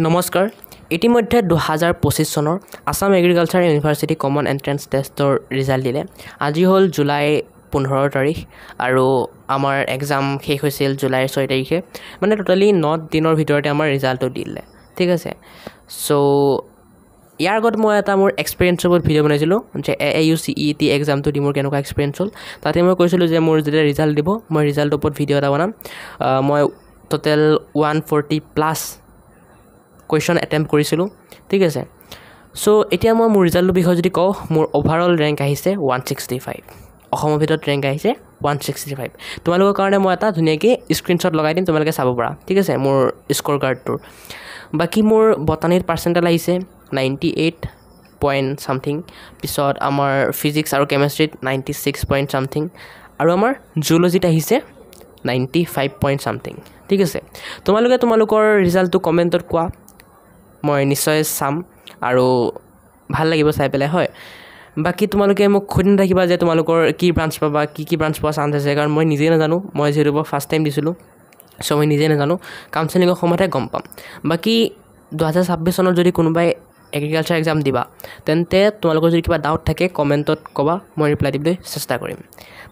নমস্কাৰ ইতিমধ্যে 2025 চনৰ Assam agriculture university common entrance টেষ্টৰ ৰিজাল্ট দিলে আজি হ'ল জুলাই 15 তাৰিখ আৰু আমাৰ এক্সাম শেষ হৈছিল জুলাই 6 তাৰিখে মানে টোটালি 9 দিনৰ ভিতৰতে আমাৰ ৰিজাল্টটো দিলে ঠিক আছে সো ইয়াৰ আগত মই এটা মোৰ এক্সপেৰিয়েন্সৰ ওপৰত ভিডিঅ' বনাইছিলোঁ যে AUCET এক্সামটো দি মোৰ কেনেকুৱা এক্সপেৰিয়েন্স হ'ল তাতে মই কৈছিলোঁ যে মোৰ যেতিয়া ৰিজাল্ট দিব মই ৰিজাল্টৰ ওপৰত ভিডিঅ' এটা বনাম মই টোটেল 140+ কুৱেশ্যন এটেম্প কৰিছিলোঁ ঠিক আছে সো এতিয়া মই মোৰ ৰিজাল্টৰ বিষয়ে যদি কওঁ মোৰ ওভাৰঅল ৰেংক আহিছে 165 অসমৰ ভিতৰত ৰেংক আহিছে 165 তোমালোকৰ কাৰণে মই এটা ধুনীয়াকৈ স্ক্ৰীনশ্বট লগাই দিম তোমালোকে চাব পাৰা ঠিক আছে মোৰ স্ক'ৰ কাৰ্ডটোৰ বাকী মোৰ বটানীত পাৰ্চেণ্টেজ আহিছে 98 পইণ্ট সামথিং পিছত আমাৰ ফিজিক্স আৰু কেমেষ্ট্ৰিত 96 পইণ্ট সামথিং আৰু আমাৰ জুলজিত আহিছে 95 পইণ্ট সামথিং ঠিক আছে তোমালোকে তোমালোকৰ ৰিজাল্টটো কমেণ্টত কোৱা মই নিশ্চয় চাম আৰু ভাল লাগিব চাই পেলাই হয় বাকি তোমালোকে মোক খুদি নাথাকিবা যে তোমালোকৰ কি ব্ৰাঞ্চ পাবা কি ব্ৰাঞ্চ পোৱা চান্স আছে কাৰণ মই নিজে নাজানো মই যিহেতু ফাৰ্ষ্ট টাইম দিছিলোঁ সো মই নিজে নাজানো কাউন্সেলিঙৰ সময়তে গম পাম বাকি 2026 চনত যদি কোনোবাই এগ্ৰিকালচাৰ এক্সাম দিবা তেন্তে তোমালোকৰ যদি কিবা ডাউট থাকে কমেণ্টত ক'বা মই ৰিপ্লাই দিবলৈ চেষ্টা কৰিম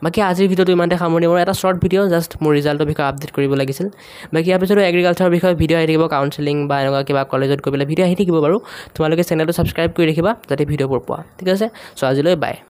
বাকি আজিৰ ভিডিঅ'টো ইমানতে সামৰণি মোৰ এটা শ্বৰ্ট ভিডিঅ' জাষ্ট মোৰ ৰিজাল্টৰ বিষয়ে আপডেট কৰিব লাগিছিল বাকি ইয়াৰ পিছতো এগ্ৰিকালচাৰৰ বিষয়ে ভিডিঅ' আহি থাকিব কাউন্সেলিং বা এনেকুৱা কিবা কলেজত গৈ পেলাই ভিডিঅ' আহি থাকিব বাৰু তোমালোকে চেনেলটো ছাবস্ক্ৰাইব কৰি ৰাখিবা যাতে ভিডিঅ'বোৰ পোৱা ঠিক আছে সো আজিলৈ বাই